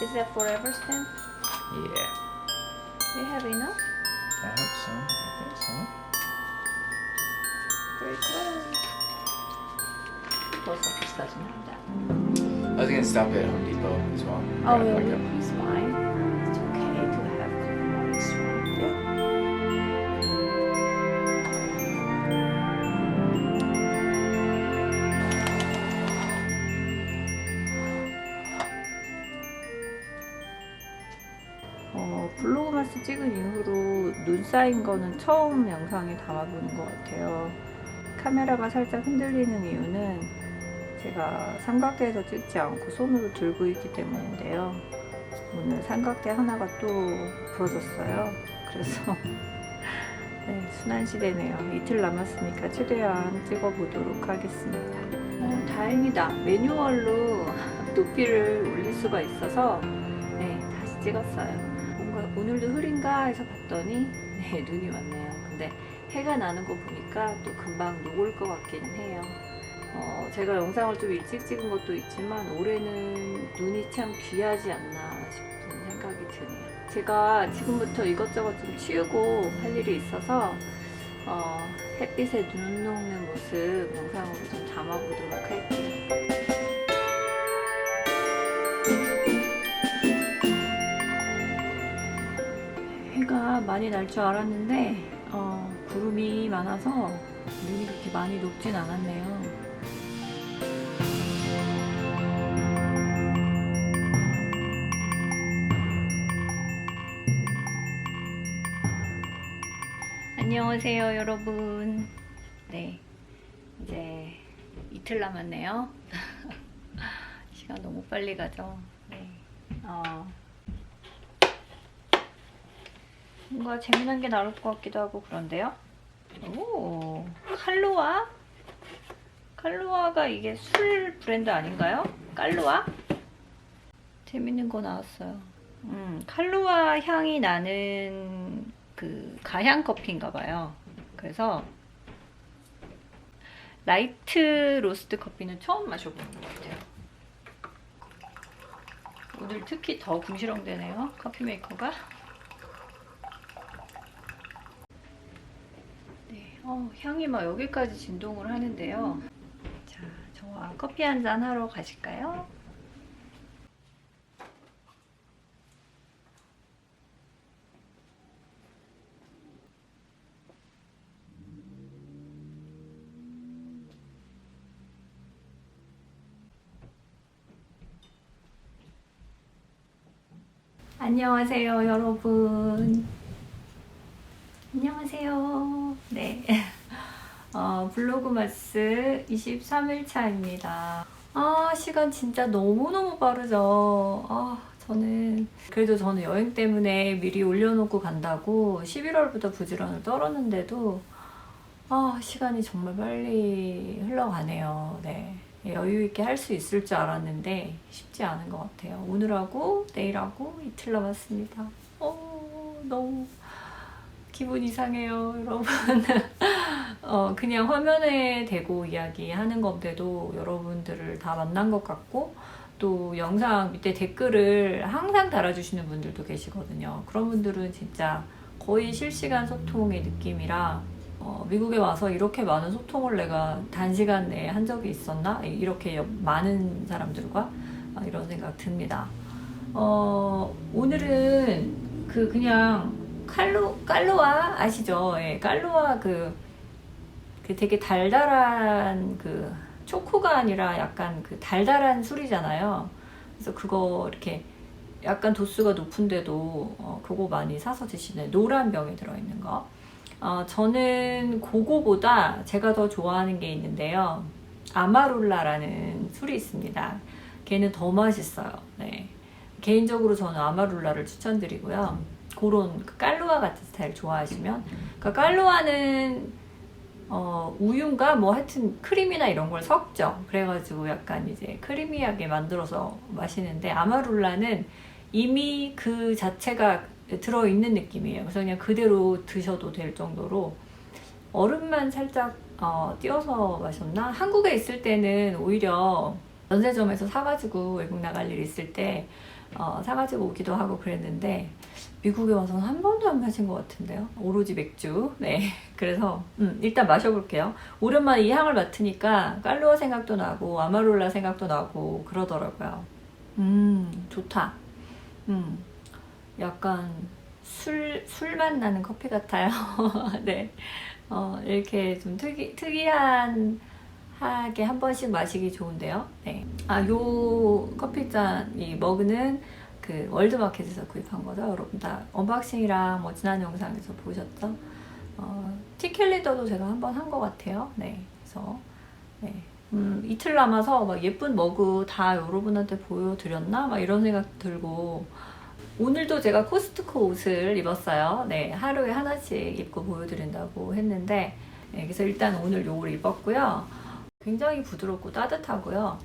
Is that forever stamp? Yeah, We have enough? I hope so. I think so. Very close. Post office doesn't have that. I was gonna stop at Home Depot as well. Oh, Grab like really? It's fine. It's okay to have one extra. 블로그마스 찍은 이후로 눈 쌓인 거는 처음 영상에 담아보는 것 같아요. 카메라가 살짝 흔들리는 이유는 제가 삼각대에서 찍지 않고 손으로 들고 있기 때문인데요. 오늘 삼각대 하나가 또 부러졌어요. 그래서 네, 순환시대네요. 이틀 남았으니까 최대한 찍어보도록 하겠습니다. 다행이다. 매뉴얼로 높이를 올릴 수가 있어서 네, 다시 찍었어요. 뭔가 오늘도 흐린가 해서 봤더니 네, 눈이 왔네요. 근데 해가 나는 거 보니까 또 금방 녹을 것 같기는 해요. 제가 영상을 좀 일찍 찍은 것도 있지만 올해는 눈이 참 귀하지 않나 싶은 생각이 드네요. 제가 지금부터 이것저것 좀 치우고 할 일이 있어서 햇빛에 눈 녹는 모습 영상으로 좀 담아보도록 할게요. 해가 많이 날 줄 알았는데 구름이 많아서 눈이 그렇게 많이 녹진 않았네요. 안녕하세요 여러분. 네, 이제 이틀 남았네요. 시간 너무 빨리 가죠. 네. 뭔가 재미난 게 나올 것 같기도 하고 그런데요. 오, 칼루아? 칼루아가 이게 술 브랜드 아닌가요? 칼루아? 재밌는 거 나왔어요. 칼루아 향이 나는 그 가향 커피인가 봐요. 그래서 라이트 로스트 커피는 처음 마셔보는 것 같아요. 오늘 특히 더 궁시렁대네요. 커피 메이커가. 네, 향이 막 여기까지 진동을 하는데요. 자, 저와 커피 한잔 하러 가실까요? 안녕하세요 여러분. 안녕하세요. 네. 블로그마스 23일차입니다. 시간 진짜 너무너무 빠르죠. 그래도 저는 여행 때문에 미리 올려놓고 간다고 11월부터 부지런을 떨었는데도 시간이 정말 빨리 흘러가네요. 네. 여유있게 할 수 있을 줄 알았는데 쉽지 않은 것 같아요. 오늘하고 내일하고 이틀 남았습니다. 너무 기분 이상해요 여러분. 그냥 화면에 대고 이야기하는 건데도 여러분들을 다 만난 것 같고, 또 영상 밑에 댓글을 항상 달아주시는 분들도 계시거든요. 그런 분들은 진짜 거의 실시간 소통의 느낌이라 미국에 와서 이렇게 많은 소통을 내가 단시간 내에 한 적이 있었나? 이렇게 많은 사람들과 이런 생각 듭니다. 오늘은 그냥 칼루아 아시죠? 예, 칼루아 그 되게 달달한 그 초코가 아니라 약간 그 달달한 술이잖아요. 그래서 그거 이렇게 약간 도수가 높은데도 그거 많이 사서 드시는 노란 병에 들어있는 거. 저는 그거보다 제가 더 좋아하는 게 있는데요. 아마룰라라는 술이 있습니다. 걔는 더 맛있어요. 네. 개인적으로 저는 아마룰라를 추천드리고요. 그런 칼루아 같은 스타일 좋아하시면, 그러니까 칼루아는 우유인가 뭐 하여튼 크림이나 이런 걸 섞죠. 그래가지고 약간 이제 크리미하게 만들어서 마시는데, 아마룰라는 이미 그 자체가 들어있는 느낌이에요. 그래서 그냥 그대로 드셔도 될 정도로 얼음만 살짝 띄어서 마셨나? 한국에 있을 때는 오히려 면세점에서 사가지고 외국 나갈 일 있을 때 사가지고 오기도 하고 그랬는데 미국에 와서는 한 번도 안 마신 것 같은데요. 오로지 맥주. 네. 그래서 일단 마셔볼게요. 오랜만에 이 향을 맡으니까 깔루아 생각도 나고 아마롤라 생각도 나고 그러더라고요. 좋다. 약간 술맛 나는 커피 같아요. 네. 이렇게 좀 특이한 하게 한 번씩 마시기 좋은데요. 네. 요 커피잔 이 머그는 그 월드마켓에서 구입한 거죠. 여러분 다 언박싱이랑 뭐 지난 영상에서 보셨죠? 티캘리더도 제가 한번 한 것 같아요. 네. 그래서 네. 이틀 남아서 막 예쁜 머그 다 여러분한테 보여드렸나? 막 이런 생각 들고 오늘도 제가 코스트코 옷을 입었어요. 네. 하루에 하나씩 입고 보여드린다고 했는데 네, 그래서 일단 오늘 요걸 입었고요. 굉장히 부드럽고 따뜻하고요.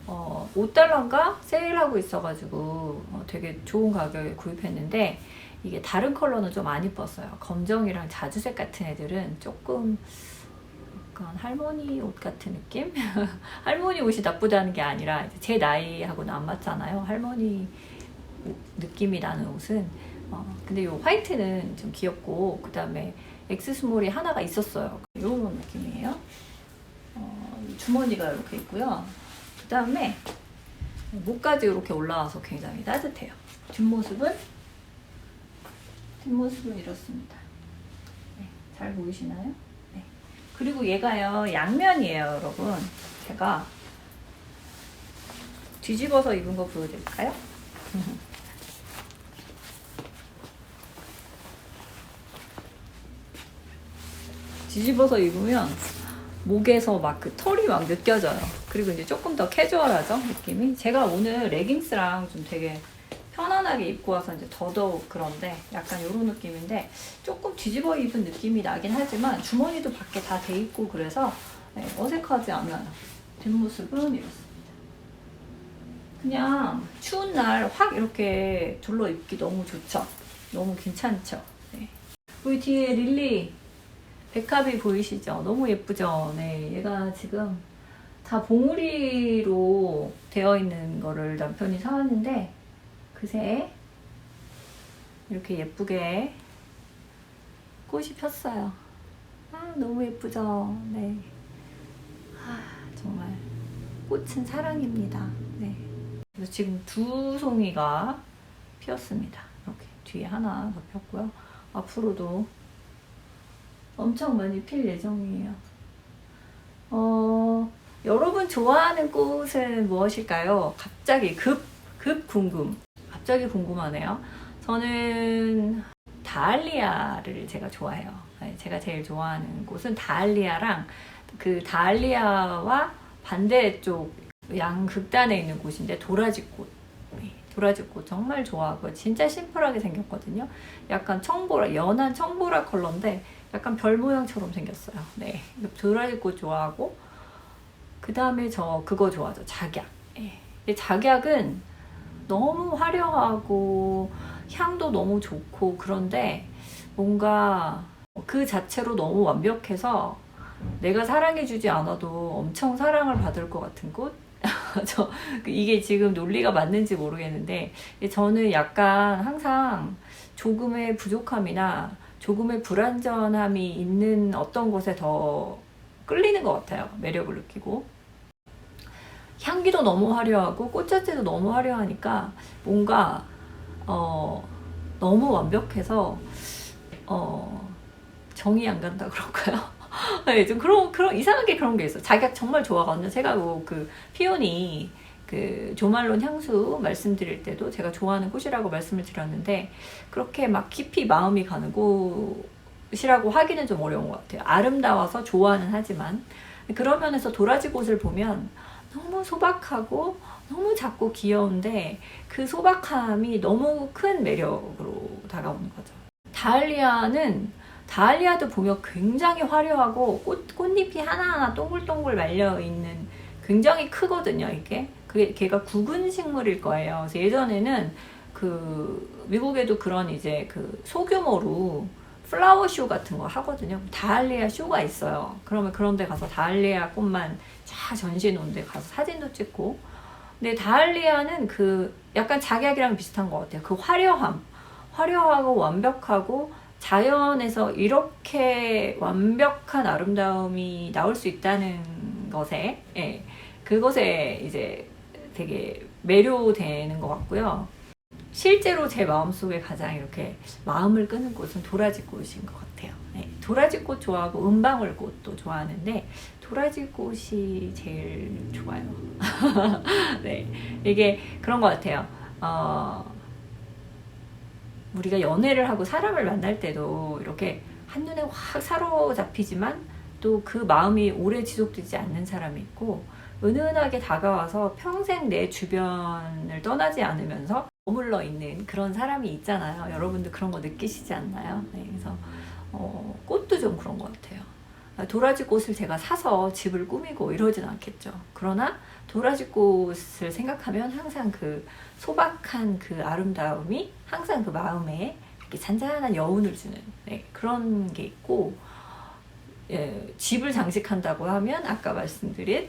5달러인가 세일하고 있어가지고 되게 좋은 가격에 구입했는데 이게 다른 컬러는 좀 안 이뻤어요. 검정이랑 자주색 같은 애들은 조금 약간 할머니 옷 같은 느낌? 할머니 옷이 나쁘다는 게 아니라 이제 제 나이하고는 안 맞잖아요. 할머니 느낌이 나는 옷은. 근데 이 화이트는 좀 귀엽고 그 다음에 엑스스몰이 하나가 있었어요. 이런 느낌이에요. 주머니가 이렇게 있고요. 그 다음에 목까지 이렇게 올라와서 굉장히 따뜻해요. 뒷모습은 이렇습니다. 네, 잘 보이시나요? 네. 그리고 얘가요 양면이에요, 여러분. 제가 뒤집어서 입은 거 보여드릴까요? 뒤집어서 입으면 목에서 막 그 털이 막 느껴져요. 그리고 이제 조금 더 캐주얼하죠, 느낌이. 제가 오늘 레깅스랑 좀 되게 편안하게 입고 와서 이제 더더욱 그런데 약간 이런 느낌인데 조금 뒤집어 입은 느낌이 나긴 하지만 주머니도 밖에 다 돼 있고 그래서 네, 어색하지 않아요. 뒷모습은 이렇습니다. 그냥 추운 날 확 이렇게 둘러 입기 너무 좋죠. 너무 괜찮죠. 네. 여기 뒤에 릴리 백합이 보이시죠? 너무 예쁘죠? 네, 얘가 지금 다 봉우리로 되어 있는 거를 남편이 사왔는데 그새 이렇게 예쁘게 꽃이 폈어요. 너무 예쁘죠? 네. 정말 꽃은 사랑입니다. 네. 그래서 지금 2송이가 피었습니다. 이렇게 뒤에 하나 더 폈고요. 앞으로도 엄청 많이 필 예정이에요. 여러분 좋아하는 꽃은 무엇일까요? 갑자기 갑자기 궁금하네요. 저는 다알리아를 제가 좋아해요. 제가 제일 좋아하는 꽃은 다알리아랑 그 다알리아와 반대쪽 양극단에 있는 곳인데 도라지꽃. 도라지꽃 정말 좋아하고 진짜 심플하게 생겼거든요. 약간 청보라, 연한 청보라 컬러인데 약간 별 모양처럼 생겼어요. 네, 도라지꽃 좋아하고 그 다음에 저 그거 좋아하죠. 작약. 근데 작약은 너무 화려하고 향도 너무 좋고 그런데 뭔가 그 자체로 너무 완벽해서 내가 사랑해주지 않아도 엄청 사랑을 받을 것 같은 꽃? 이게 지금 논리가 맞는지 모르겠는데 저는 약간 항상 조금의 부족함이나 조금의 불완전함이 있는 어떤 곳에 더 끌리는 것 같아요. 매력을 느끼고 향기도 너무 화려하고 꽃 자체도 너무 화려하니까 뭔가 너무 완벽해서 정이 안 간다 그럴까요? 네, 좀 그런 이상하게 그런 게 있어. 작약 정말 좋아하거든요. 제가 그 피오니 그 조말론 향수 말씀드릴 때도 제가 좋아하는 꽃이라고 말씀을 드렸는데 그렇게 막 깊이 마음이 가는 꽃이라고 하기는 좀 어려운 것 같아요. 아름다워서 좋아는 하지만 그런 면에서 도라지꽃을 보면 너무 소박하고 너무 작고 귀여운데 그 소박함이 너무 큰 매력으로 다가오는 거죠. 다알리아도 보면 굉장히 화려하고 꽃잎이 하나하나 동글동글 말려있는 굉장히 크거든요, 이게. 걔가 구근 식물일 거예요. 그래서 예전에는 미국에도 그런 이제 소규모로 플라워 쇼 같은 거 하거든요. 다알리아 쇼가 있어요. 그러면 그런 데 가서 다알리아 꽃만 쫙 전시 놓은 데 가서 사진도 찍고 근데 다할리아는 그 약간 작약이랑 비슷한 것 같아요. 그 화려하고 완벽하고 자연에서 이렇게 완벽한 아름다움이 나올 수 있다는 것에, 예, 그것에 이제 되게 매료되는 것 같고요. 실제로 제 마음속에 가장 이렇게 마음을 끄는 꽃은 도라지꽃인 것 같아요. 네, 도라지꽃 좋아하고 은방울꽃도 좋아하는데 도라지꽃이 제일 좋아요. 네, 이게 그런 것 같아요. 우리가 연애를 하고 사람을 만날 때도 이렇게 한눈에 확 사로잡히지만 또 그 마음이 오래 지속되지 않는 사람이 있고, 은은하게 다가와서 평생 내 주변을 떠나지 않으면서 머물러 있는 그런 사람이 있잖아요. 여러분들 그런 거 느끼시지 않나요? 네, 그래서 꽃도 좀 그런 것 같아요. 도라지 꽃을 제가 사서 집을 꾸미고 이러진 않겠죠. 그러나 도라지 꽃을 생각하면 항상 그 소박한 그 아름다움이 항상 그 마음에 이렇게 잔잔한 여운을 주는, 네, 그런 게 있고, 예, 집을 장식한다고 하면 아까 말씀드린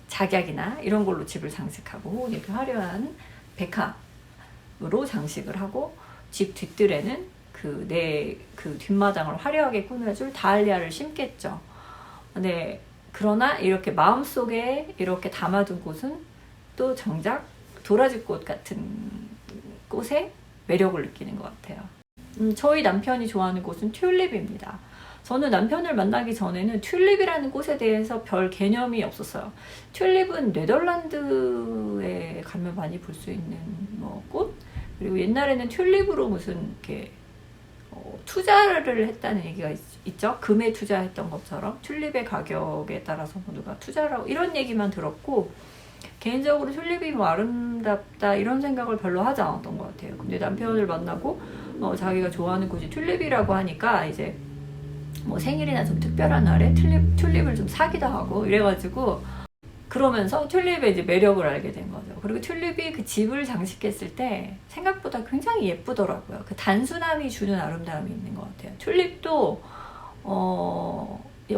작약이나 이런 걸로 집을 장식하고, 혹은 이렇게 화려한 백합으로 장식을 하고, 집 뒷뜰에는 그 뒷마당을 화려하게 꾸며줄 다알리아를 심겠죠. 네, 그러나 이렇게 마음속에 이렇게 담아둔 꽃은 또 정작 도라지꽃 같은 꽃에 매력을 느끼는 것 같아요. 저희 남편이 좋아하는 꽃은 튤립입니다. 저는 남편을 만나기 전에는 튤립이라는 꽃에 대해서 별 개념이 없었어요. 튤립은 네덜란드에 가면 많이 볼 수 있는 꽃? 그리고 옛날에는 튤립으로 무슨 이렇게 투자를 했다는 얘기가 있죠. 금에 투자했던 것처럼 튤립의 가격에 따라서 누가 투자를 하고 이런 얘기만 들었고, 개인적으로 튤립이 뭐 아름답다 이런 생각을 별로 하지 않았던 것 같아요. 근데 남편을 만나고 자기가 좋아하는 꽃이 튤립이라고 하니까 이제 뭐 생일이나 좀 특별한 날에 튤립을 좀 사기도 하고 이래가지고, 그러면서 튤립의 이제 매력을 알게 된 거죠. 그리고 튤립이 그 집을 장식했을 때 생각보다 굉장히 예쁘더라고요. 그 단순함이 주는 아름다움이 있는 것 같아요. 튤립도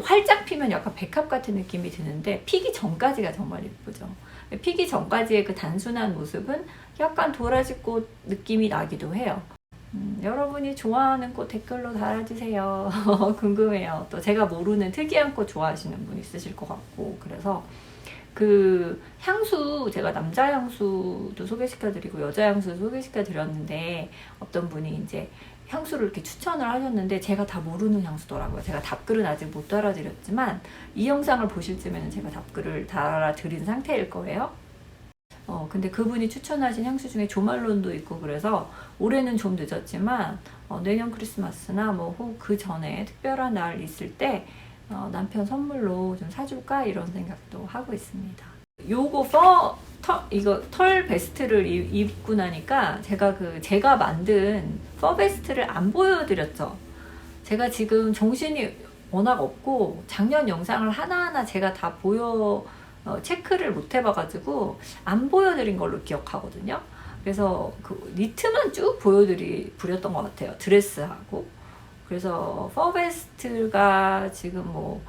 활짝 피면 약간 백합 같은 느낌이 드는데 피기 전까지가 정말 예쁘죠. 피기 전까지의 그 단순한 모습은 약간 도라지꽃 느낌이 나기도 해요. 여러분이 좋아하는 꽃 댓글로 달아주세요. 궁금해요. 또 제가 모르는 특이한 꽃 좋아하시는 분 있으실 것 같고, 그래서 그 향수, 제가 남자 향수도 소개시켜드리고 여자 향수도 소개시켜드렸는데, 어떤 분이 이제 향수를 이렇게 추천을 하셨는데 제가 다 모르는 향수더라고요. 제가 답글은 아직 못 달아드렸지만 이 영상을 보실 쯤에는 제가 답글을 달아드린 상태일 거예요. 근데 그분이 추천하신 향수 중에 조말론도 있고, 그래서 올해는 좀 늦었지만 내년 크리스마스나 뭐 그 전에 특별한 날 있을 때 남편 선물로 좀 사줄까 이런 생각도 하고 있습니다. 요거 이거 털 베스트를 입고 나니까 제가 만든 퍼 베스트를 안 보여드렸죠. 제가 지금 정신이 워낙 없고 작년 영상을 하나하나 제가 다 체크를 못 해봐가지고 안 보여드린 걸로 기억하거든요. 그래서 그 니트만 쭉 보여드렸던 것 같아요. 드레스하고. 그래서 퍼베스트가 지금 뭐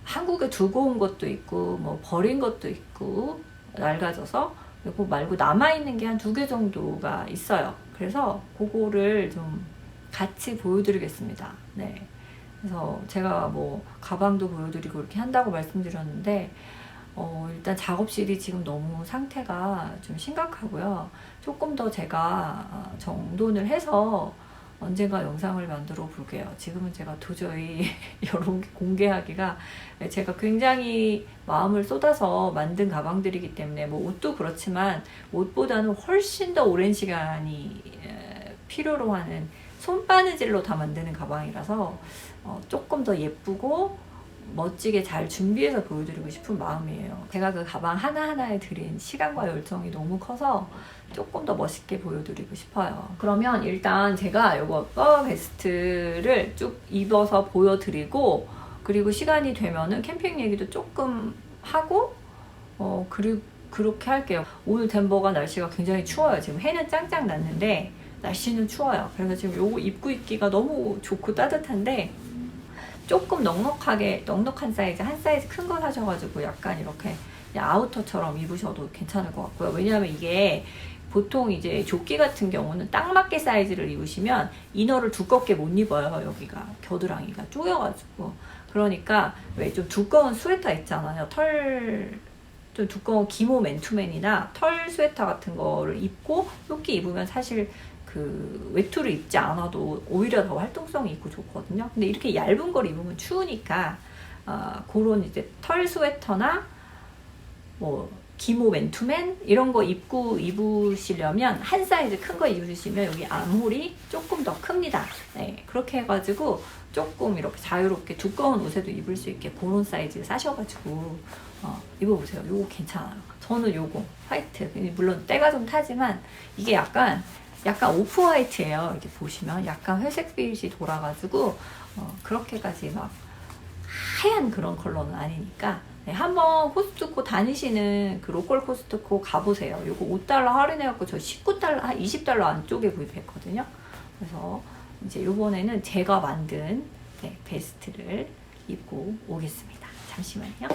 한국에 두고 온 것도 있고 뭐 버린 것도 있고 낡아져서, 그리고 말고 남아있는 게 한 2개 정도가 있어요. 그래서 그거를 좀 같이 보여드리겠습니다. 네. 그래서 제가 뭐 가방도 보여드리고 이렇게 한다고 말씀드렸는데, 일단 작업실이 지금 너무 상태가 좀 심각하고요. 조금 더 제가 정돈을 해서 언젠가 영상을 만들어 볼게요. 지금은 제가 도저히 이런 게 공개하기가, 제가 굉장히 마음을 쏟아서 만든 가방들이기 때문에, 뭐 옷도 그렇지만 옷보다는 훨씬 더 오랜 시간이 필요로 하는 손바느질로 다 만드는 가방이라서 조금 더 예쁘고 멋지게 잘 준비해서 보여드리고 싶은 마음이에요. 제가 그 가방 하나하나에 들인 시간과 열정이 너무 커서 조금 더 멋있게 보여드리고 싶어요. 그러면 일단 제가 이거 퍼 베스트를 쭉 입어서 보여드리고, 그리고 시간이 되면은 캠핑 얘기도 조금 하고, 그리고 그렇게 할게요. 오늘 덴버가 날씨가 굉장히 추워요. 지금 해는 짱짱 났는데 날씨는 추워요. 그래서 지금 요거 입고 있기가 너무 좋고 따뜻한데, 조금 넉넉한 사이즈, 한 사이즈 큰 거 사셔가지고 약간 이렇게 그냥 아우터처럼 입으셔도 괜찮을 것 같고요. 왜냐하면 이게 보통 이제 조끼 같은 경우는 딱 맞게 사이즈를 입으시면 이너를 두껍게 못 입어요. 여기가 겨드랑이가 쪼여가지고. 그러니까 왜 좀 두꺼운 스웨터 있잖아요. 좀 두꺼운 기모 맨투맨이나 털 스웨터 같은 거를 입고 조끼 입으면 사실 그 외투를 입지 않아도 오히려 더 활동성이 있고 좋거든요. 근데 이렇게 얇은 걸 입으면 추우니까 그런 이제 털 스웨터나 뭐 기모 맨투맨 이런 거 입으시려면 한 사이즈 큰 거 입으시면 여기 암홀이 조금 더 큽니다. 네, 그렇게 해가지고 조금 이렇게 자유롭게 두꺼운 옷에도 입을 수 있게 그런 사이즈 사셔가지고 입어보세요. 요거 괜찮아요. 저는 요거 화이트, 물론 때가 좀 타지만 이게 약간 오프 화이트예요. 이렇게 보시면 약간 회색빛이 돌아가지고 그렇게까지 막 하얀 그런 컬러는 아니니까 네, 한번 코스트코 다니시는 그 로컬 코스트코 가보세요. 요거 5달러 할인해갖고 저 19달러, 한 20달러 안쪽에 구입했거든요. 그래서 이제 요번에는 제가 만든 베스트를 입고 오겠습니다. 잠시만요.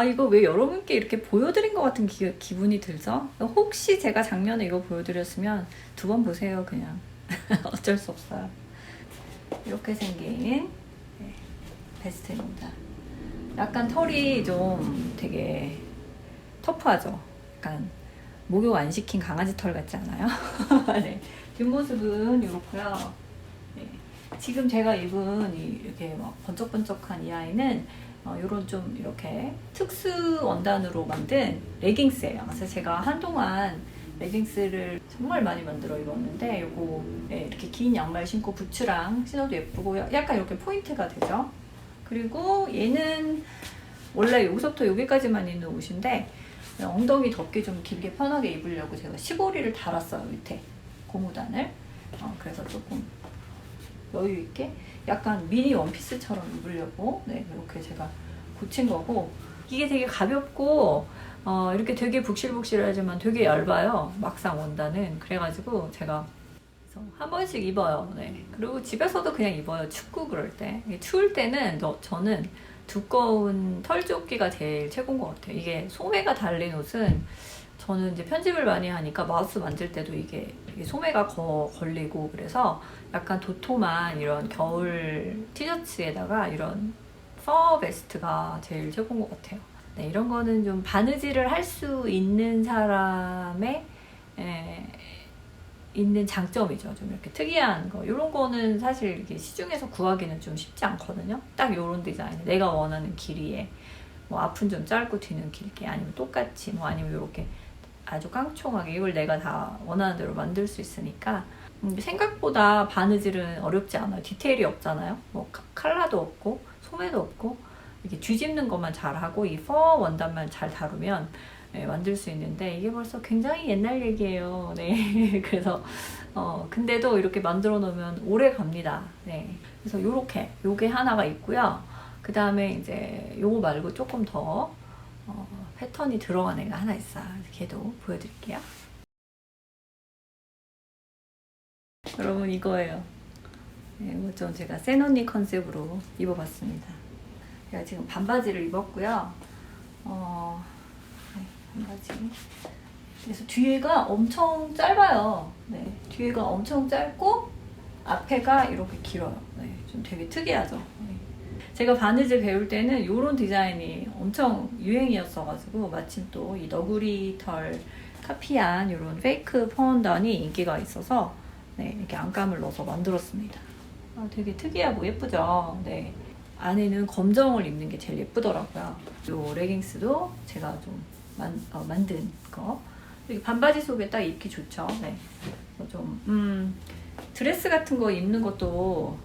이거 왜 여러분께 이렇게 보여드린 것 같은 기분이 들죠? 혹시 제가 작년에 이거 보여드렸으면 2번 보세요, 그냥. 어쩔 수 없어요. 이렇게 생긴 베스트입니다. 약간 털이 좀 되게 터프하죠? 약간 목욕 안 시킨 강아지 털 같지 않아요? 네. 뒷모습은 이렇고요. 네. 지금 제가 입은 이렇게 막 번쩍번쩍한 이 아이는 요런 좀 이렇게 특수 원단으로 만든 레깅스예요. 그래서 제가 한동안 레깅스를 정말 많이 만들어 입었는데 요거 이렇게 긴 양말 신고 부츠랑 신어도 예쁘고 약간 이렇게 포인트가 되죠. 그리고 얘는 원래 여기서부터 여기까지만 있는 옷인데 엉덩이 덮개 좀 길게 편하게 입으려고 제가 시보리를 달았어요. 밑에 고무단을. 그래서 조금 여유 있게 약간 미니 원피스처럼 입으려고 이렇게 제가 고친 거고, 이게 되게 가볍고 이렇게 되게 북실북실하지만 되게 얇아요. 막상 원단은. 그래가지고 제가 한 번씩 입어요. 네. 그리고 집에서도 그냥 입어요. 춥고 그럴 때. 추울 때는 저는 두꺼운 털조끼가 제일 최고인 것 같아요. 이게 소매가 달린 옷은 저는 이제 편집을 많이 하니까 마우스 만질 때도 이게 소매가 걸리고 그래서 약간 도톰한 이런 겨울 티셔츠에다가 이런 퍼 베스트가 제일 최고인 것 같아요. 네, 이런 거는 좀 바느질을 할 수 있는 사람의 있는 장점이죠. 좀 이렇게 특이한 거. 이런 거는 사실 이게 시중에서 구하기는 좀 쉽지 않거든요. 딱 이런 디자인. 내가 원하는 길이에 뭐 앞은 좀 짧고 뒤는 길게, 아니면 똑같이, 뭐 아니면 이렇게 아주 깡총하게 이걸 내가 다 원하는 대로 만들 수 있으니까 생각보다 바느질은 어렵지 않아요. 디테일이 없잖아요. 뭐 컬러도 없고 소매도 없고 이렇게 뒤집는 것만 잘하고 이 퍼 원단만 잘 다루면 만들 수 있는데, 이게 벌써 굉장히 옛날 얘기예요. 네. 그래서 근데도 이렇게 만들어 놓으면 오래 갑니다. 네. 그래서 요게 하나가 있고요. 그 다음에 이제 요거 말고 조금 더 패턴이 들어간 애가 하나 있어요. 걔도 보여드릴게요. 여러분, 이거예요. 네, 이거 좀 제가 센 언니 컨셉으로 입어봤습니다. 제가 지금 반바지를 입었고요. 반바지. 그래서 뒤에가 엄청 짧아요. 네, 뒤에가 엄청 짧고 앞에가 이렇게 길어요. 네, 좀 되게 특이하죠. 네. 제가 바느질 배울 때는 이런 디자인이 엄청 유행이었어가지고 마침 또 이 너구리 털 카피한 이런 페이크 퍼원단이 인기가 있어서 이렇게 안감을 넣어서 만들었습니다. 되게 특이하고 예쁘죠. 네. 안에는 검정을 입는 게 제일 예쁘더라고요. 이 레깅스도 제가 좀 만든 거. 이렇게 반바지 속에 딱 입기 좋죠. 네. 좀 드레스 같은 거 입는 것도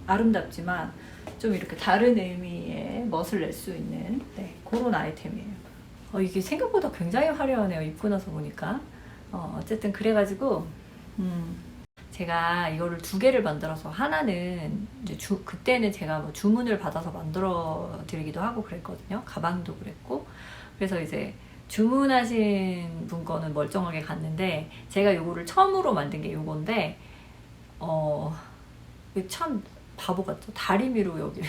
아름답지만 좀 이렇게 다른 의미의 멋을 낼 수 있는 그런 아이템이에요. 이게 생각보다 굉장히 화려하네요. 입고 나서 보니까. 어쨌든 그래가지고 제가 이거를 2개를 만들어서, 하나는 이제 그때는 제가 뭐 주문을 받아서 만들어 드리기도 하고 그랬거든요. 가방도 그랬고. 그래서 이제 주문하신 분 거는 멀쩡하게 갔는데, 제가 요거를 처음으로 만든 게 요건데 참 바보 같죠? 다리미로 여기를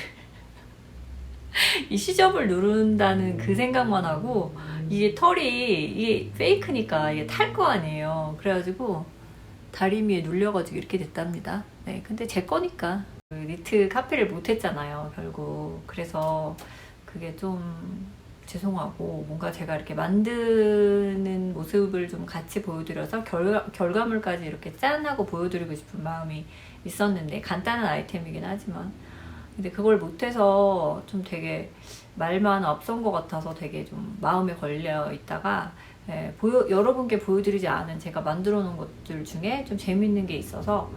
이 시접을 누른다는 그 생각만 하고 이게 털이 이게 페이크니까 이게 탈 거 아니에요. 그래가지고 다리미에 눌려가지고 이렇게 됐답니다. 네, 근데 제 거니까 그 니트 카피를 못했잖아요, 결국. 그래서 그게 좀 죄송하고 뭔가 제가 이렇게 만드는 모습을 좀 같이 보여드려서 결과물까지 이렇게 짠하고 보여드리고 싶은 마음이 있었는데 간단한 아이템이긴 하지만 근데 그걸 못해서 좀 되게 말만 앞선 것 같아서 되게 좀 마음에 걸려 있다가 여러분께 보여드리지 않은 제가 만들어 놓은 것들 중에 좀 재밌는 게 있어서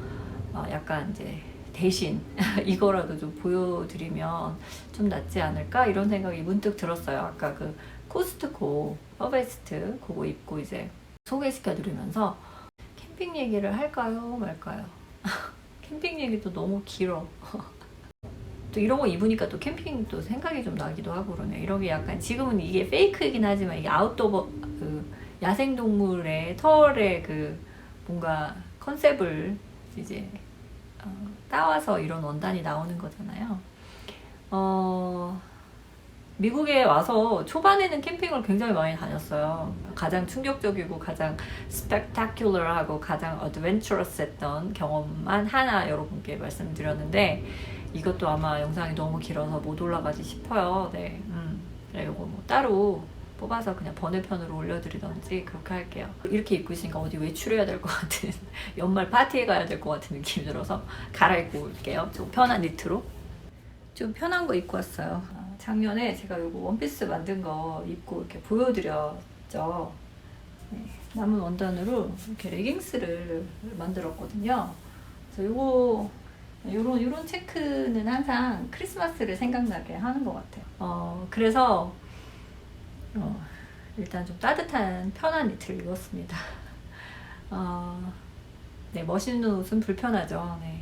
약간 이제 대신 이거라도 좀 보여드리면 좀 낫지 않을까 이런 생각이 문득 들었어요. 아까 그 코스트코 퍼베스트 그거 입고 이제 소개시켜 드리면서 캠핑 얘기를 할까요 말까요? 캠핑 얘기도 너무 길어. 또 이런 거 입으니까 또 캠핑 또 생각이 좀 나기도 하고 그러네. 이런 게 약간 지금은 이게 페이크이긴 하지만 이게 아웃도어 그 야생동물의 털의 그 뭔가 컨셉을 이제 따와서 이런 원단이 나오는 거잖아요. 미국에 와서 초반에는 캠핑을 굉장히 많이 다녔어요. 가장 충격적이고 가장 스펙타큘러하고 가장 어드벤처러스했던 경험만 하나 여러분께 말씀드렸는데 이것도 아마 영상이 너무 길어서 못 올라가지 싶어요. 네, 이거 뭐 따로 뽑아서 그냥 번외편으로 올려드리던지 그렇게 할게요. 이렇게 입고 있으니까 어디 외출해야 될 것 같은 연말 파티에 가야 될 것 같은 느낌이 들어서 갈아입고 올게요. 좀 편한 니트로 좀 편한 거 입고 왔어요. 작년에 제가 이거 원피스 만든 거 입고 이렇게 보여드렸죠. 네, 남은 원단으로 이렇게 레깅스를 만들었거든요. 그래서 요런 체크는 항상 크리스마스를 생각나게 하는 것 같아요. 그래서 일단 좀 따뜻한 편한 니트를 입었습니다. 네, 멋있는 옷은 불편하죠. 네.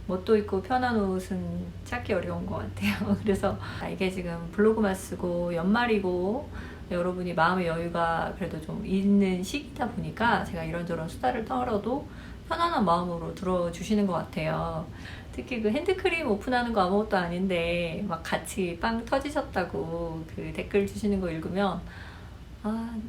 멋도 있고 편한 옷은 찾기 어려운 것 같아요. 그래서 이게 지금 블로그만 쓰고 연말이고 여러분이 마음의 여유가 그래도 좀 있는 시기다 보니까 제가 이런저런 수다를 떨어도 편안한 마음으로 들어주시는 것 같아요. 특히 그 핸드크림 오픈하는 거 아무것도 아닌데 막 같이 빵 터지셨다고 그 댓글 주시는 거 읽으면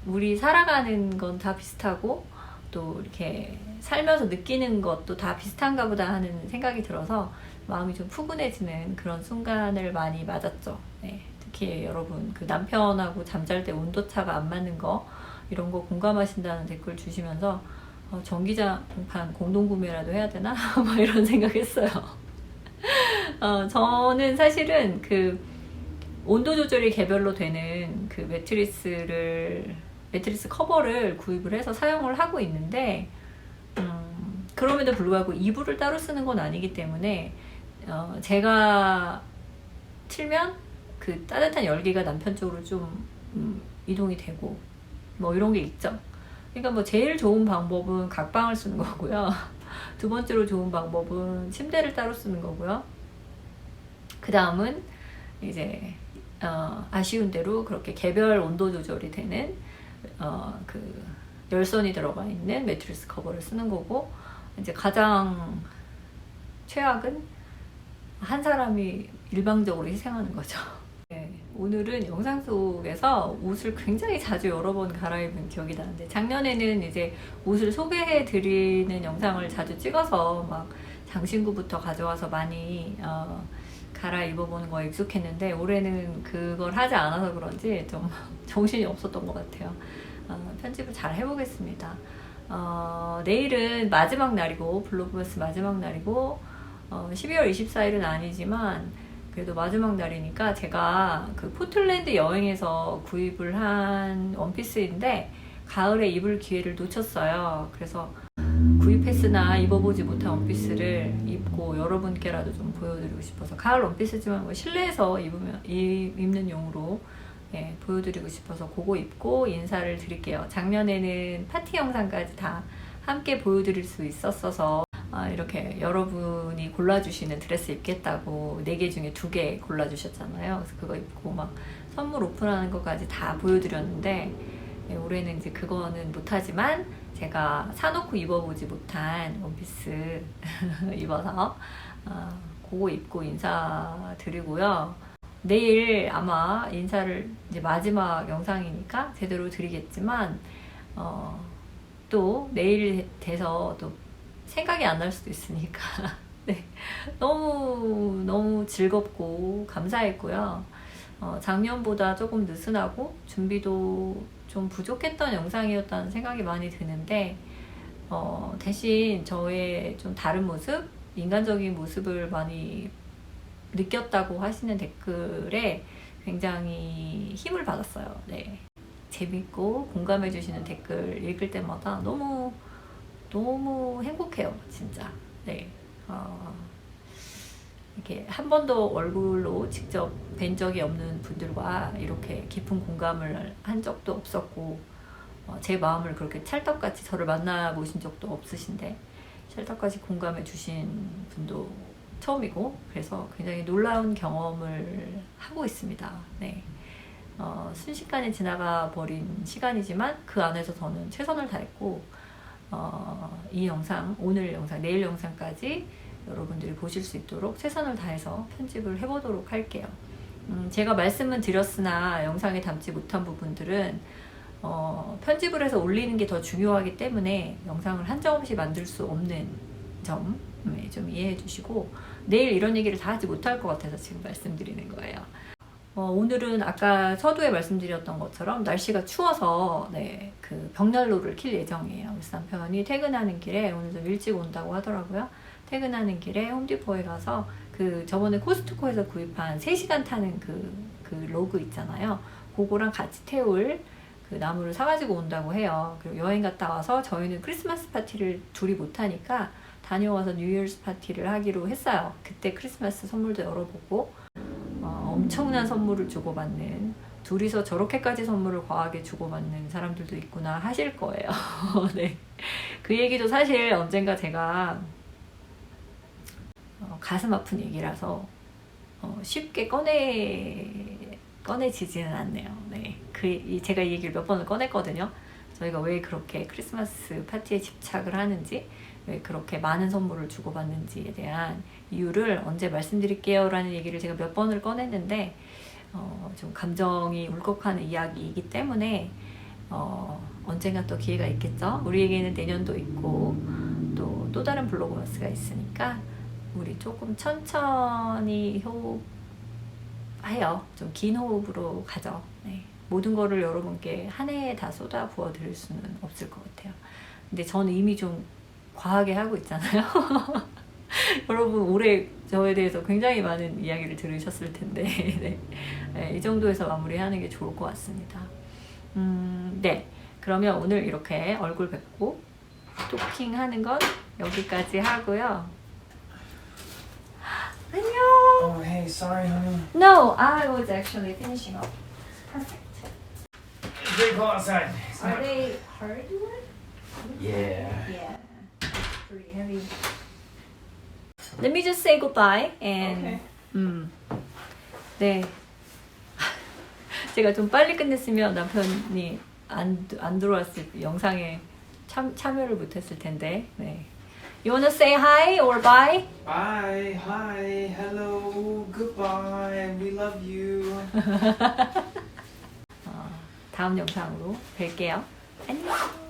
우리 살아가는 건 다 비슷하고 또 이렇게 살면서 느끼는 것도 다 비슷한가 보다 하는 생각이 들어서 마음이 좀 푸근해지는 그런 순간을 많이 맞았죠. 네, 특히 여러분 그 남편하고 잠잘 때 온도차가 안 맞는 거 이런 거 공감하신다는 댓글 주시면서 전기장판 공동구매라도 해야 되나? 뭐 이런 생각했어요. 저는 사실은 그 온도 조절이 개별로 되는 그 매트리스 커버를 구입을 해서 사용을 하고 있는데 그럼에도 불구하고 이불을 따로 쓰는 건 아니기 때문에 제가 틀면 그 따뜻한 열기가 남편 쪽으로 좀 이동이 되고 뭐 이런 게 있죠. 그러니까 뭐 제일 좋은 방법은 각방을 쓰는 거고요. 두 번째로 좋은 방법은 침대를 따로 쓰는 거고요. 그 다음은 이제 아쉬운 대로 그렇게 개별 온도 조절이 되는 그 열선이 들어가 있는 매트리스 커버를 쓰는 거고 이제 가장 최악은 한 사람이 일방적으로 희생하는 거죠. 네, 오늘은 영상 속에서 옷을 굉장히 자주 여러 번 갈아입은 기억이 나는데 작년에는 이제 옷을 소개해 드리는 영상을 자주 찍어서 막 장신구부터 가져와서 많이 갈아입어보는 거에 익숙했는데 올해는 그걸 하지 않아서 그런지 좀 정신이 없었던 것 같아요. 편집을 잘 해보겠습니다. 내일은 마지막 날이고 블로그버스 마지막 날이고 12월 24일은 아니지만 그래도 마지막 날이니까 제가 그 포틀랜드 여행에서 구입을 한 원피스인데 가을에 입을 기회를 놓쳤어요. 그래서 구입했으나 입어보지 못한 원피스를 입고 여러분께라도 좀 보여드리고 싶어서 가을 원피스지만 뭐 실내에서 입는 용으로 보여드리고 싶어서 그거 입고 인사를 드릴게요. 작년에는 파티 영상까지 다 함께 보여드릴 수 있었어서 이렇게 여러분이 골라주시는 드레스 입겠다고 4개 중에 2개 골라주셨잖아요. 그래서 그거 입고 막 선물 오픈하는 것까지 다 보여드렸는데 올해는 이제 그거는 못하지만 제가 사놓고 입어보지 못한 원피스 입어서 그거 입고 인사드리고요. 내일 아마 인사를 이제 마지막 영상이니까 제대로 드리겠지만 또 내일 돼서 또 생각이 안 날 수도 있으니까 네. 너무 즐겁고 감사했고요. 작년보다 조금 느슨하고 준비도 좀 부족했던 영상이었다는 생각이 많이 드는데 대신 저의 좀 다른 모습, 인간적인 모습을 많이 느꼈다고 하시는 댓글에 굉장히 힘을 받았어요. 네. 재밌고 공감해 주시는 댓글 읽을 때마다 너무 행복해요, 진짜. 네. 이렇게 한 번도 얼굴로 직접 뵌 적이 없는 분들과 이렇게 깊은 공감을 한 적도 없었고, 제 마음을 그렇게 찰떡같이 저를 만나보신 적도 없으신데 찰떡같이 공감해 주신 분도 처음이고, 그래서 굉장히 놀라운 경험을 하고 있습니다. 네. 순식간에 지나가 버린 시간이지만 그 안에서 저는 최선을 다했고, 이 영상, 오늘 영상, 내일 영상까지 여러분들이 보실 수 있도록 최선을 다해서 편집을 해보도록 할게요. 제가 말씀은 드렸으나 영상에 담지 못한 부분들은 편집을 해서 올리는 게 더 중요하기 때문에 영상을 한정없이 만들 수 없는 점 좀 이해해 주시고, 내일 이런 얘기를 다 하지 못할 것 같아서 지금 말씀드리는 거예요. 오늘은 아까 서두에 말씀드렸던 것처럼 날씨가 추워서 네, 그 벽난로를 킬 예정이에요. 그래서 남편이 퇴근하는 길에 오늘 좀 일찍 온다고 하더라고요. 퇴근하는 길에 홈디포에 가서 그 저번에 코스트코에서 구입한 3시간 타는 그 로그 있잖아요. 그거랑 같이 태울 그 나무를 사가지고 온다고 해요. 그리고 여행 갔다 와서 저희는 크리스마스 파티를 둘이 못하니까 다녀와서 뉴이얼스 파티를 하기로 했어요. 그때 크리스마스 선물도 열어보고 엄청난 선물을 주고받는, 둘이서 저렇게까지 선물을 과하게 주고받는 사람들도 있구나 하실 거예요. 네. 그 얘기도 사실 언젠가 제가 가슴 아픈 얘기라서 쉽게 꺼내지지는 않네요. 네. 제가 이 얘기를 몇 번을 꺼냈거든요. 저희가 왜 그렇게 크리스마스 파티에 집착을 하는지, 왜 그렇게 많은 선물을 주고받는지에 대한 이유를 언제 말씀드릴게요 라는 얘기를 제가 몇 번을 꺼냈는데 좀 감정이 울컥하는 이야기이기 때문에 언젠가 또 기회가 있겠죠. 우리에게는 내년도 있고 또 다른 블로그머스가 있으니까 우리 조금 천천히 호흡해요. 좀 긴 호흡으로 가죠. 네. 모든 거를 여러분께 한 해에 다 쏟아 부어 드릴 수는 없을 것 같아요. 근데 저는 이미 좀 과하게 하고 있잖아요. 여러분 올해 저에 대해서 굉장히 많은 이야기를 들으셨을 텐데 네. 네, 이 정도에서 마무리하는 게 좋을 것 같습니다. 네, 그러면 오늘 이렇게 얼굴 뵙고 토킹하는 건 여기까지 하고요. 안녕. Oh, hey, sorry, honey. No, I was actually finishing up. Perfect. Very cold outside. It's Are not- they hardwood? Yeah. Yeah, pretty heavy. Let me just say goodbye and. Okay. 네. 제가 좀 빨리 끝냈으면 남편이 안 들어왔을 영상에 참여를 못했을 텐데. 네. You wanna say hi or bye? Bye, hi, hello, goodbye, we love you. 다음 영상으로 뵐게요. 안녕.